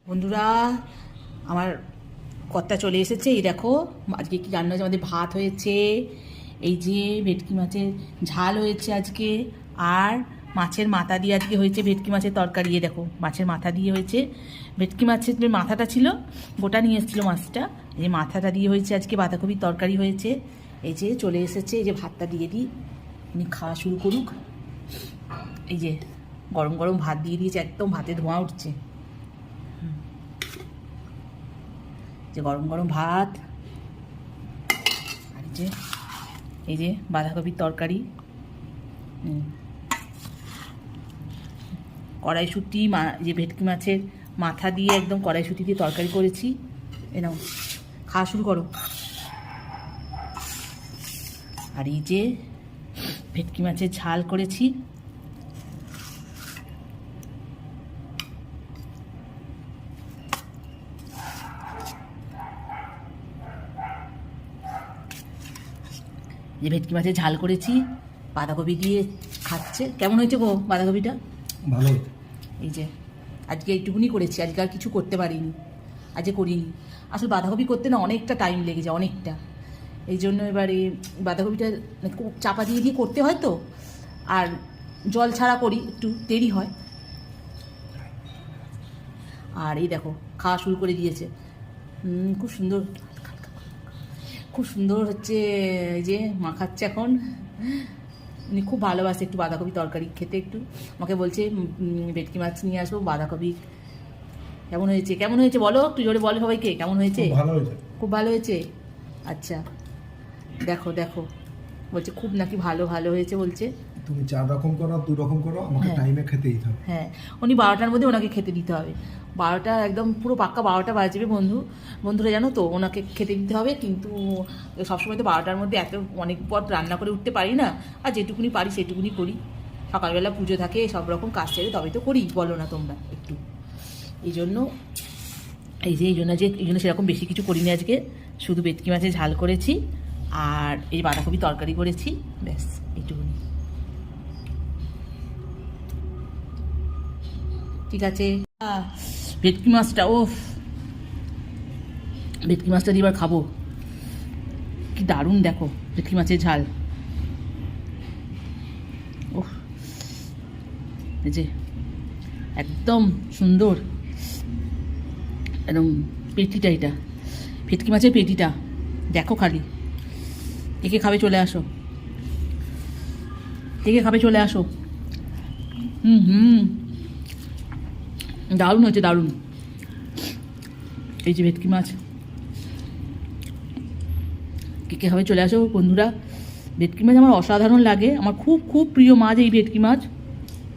বন্ধুরা, আমার কর্তা চলে এসেছে। এই দেখো আজকে কি রান্না হয়েছে। আমাদের ভাত হয়েছে, এই যে ভেটকি মাছের ঝাল হয়েছে আজকে, আর মাছের মাথা দিয়ে আজকে হয়েছে ভেটকি মাছের তরকারি। এই দেখো মাছের মাথা দিয়ে হয়েছে। ভেটকি মাছের যে মাথাটা ছিল গোটা নিয়ে এসেছিলো মাছটা, এই মাথাটা দিয়ে হয়েছে আজকে বাঁধাকপির তরকারি হয়েছে। এই যে চলে এসেছে, এই যে ভাতটা দিয়ে দিই, উনি খাওয়া শুরু করুক। এই যে গরম গরম ভাত দিয়ে দিয়েছে, একদম ভাতে ধোঁয়া উঠছে। যে গরম গরম ভাত, আর এই যে বাঁধাকপির তরকারি, কড়াইশুঁটি, যে ভেটকি মাছের মাথা দিয়ে একদম কড়াইশুঁটি দিয়ে তরকারি করেছি। এ নাও, খাওয়া শুরু করো। আর এই যে ভেটকি মাছের ঝাল করেছি। যে ভেটকি মাছের ঝাল করেছি, বাঁধাকপি দিয়ে খাচ্ছে। কেমন হয়েছে গো বাঁধাকপিটা? ভালো। এই যে আজকে এইটুকুনি করেছি, আজকে আর কিছু করতে পারিনি, আজকে করিনি। আসলে বাঁধাকপি করতে না অনেকটা টাইম লেগে যায়, অনেকটা। এই জন্য এবারে বাঁধাকপিটা চাপা দিয়ে দিয়ে করতে হয় তো, আর জল ছাড়া করি, একটু দেরি হয়। আর এই দেখো খাওয়া শুরু করে দিয়েছে। খুব সুন্দর, খুব সুন্দর হচ্ছে। এই যে মাখাচ্ছে এখন। উনি খুব ভালোবাসে একটু বাঁধাকপি তরকারি খেতে। একটু আমাকে বলছে ভেটকি মাছ নিয়ে আসবো, বাঁধাকপি। কেমন হয়েছে, কেমন হয়েছে বলো, একটু জোরে বলো সবাইকে, কেমন হয়েছে? ভালো হয়েছে, খুব ভালো হয়েছে। আচ্ছা, দেখো দেখো, বলছে খুব নাকি ভালো ভালো হয়েছে বলছে। তুমি 4 রকম করো, 2 রকম করো, আমাকে টাইমে খেতে দিতে হবে। হ্যাঁ, উনি 12টার মধ্যে ওনাকে খেতে দিতে হবে। 12টা একদম পুরো পাক্কা 12টা বাজবে বন্ধুরা, জানো তো, ওনাকে খেতে দিতে হবে। কিন্তু সবসময় তো 12টার মধ্যে এত অনেক পথ রান্না করে উঠতে পারি না, আর যেটুকুনি পারি সেটুকুনি করি। সকালবেলা পুজো থাকে, সব রকম কাজ ছেড়ে তবে তো করি, বলো না তোমরা একটু। এই জন্য এই জন্য সেরকম বেশি কিছু করিনি আজকে, শুধু ভেটকি মাছের ঝাল করেছি আর এই বাঁধাকপি তরকারি করেছি, ব্যাস এইটুকুনি। ঠিক আছে। ভেটকি মাছটা, ভেটকি মাছটা দিয়ে এবার খাবো, কি দারুণ দেখো ভেটকি মাছের ঝাল। এই যে একদম সুন্দর, একদম পেটিটা, এটা ভেটকি মাছের পেটিটা দেখো খালি। একে খাবে চলে আসো, একে খাবে চলে আসো। দারুণ হয়েছে, দারুণ। এই যে ভেটকি মাছ, কে কে খাবে চলে আসো বন্ধুরা। ভেটকি মাছ আমার অসাধারণ লাগে, আমার খুব খুব প্রিয় মাছ এই ভেটকি মাছ।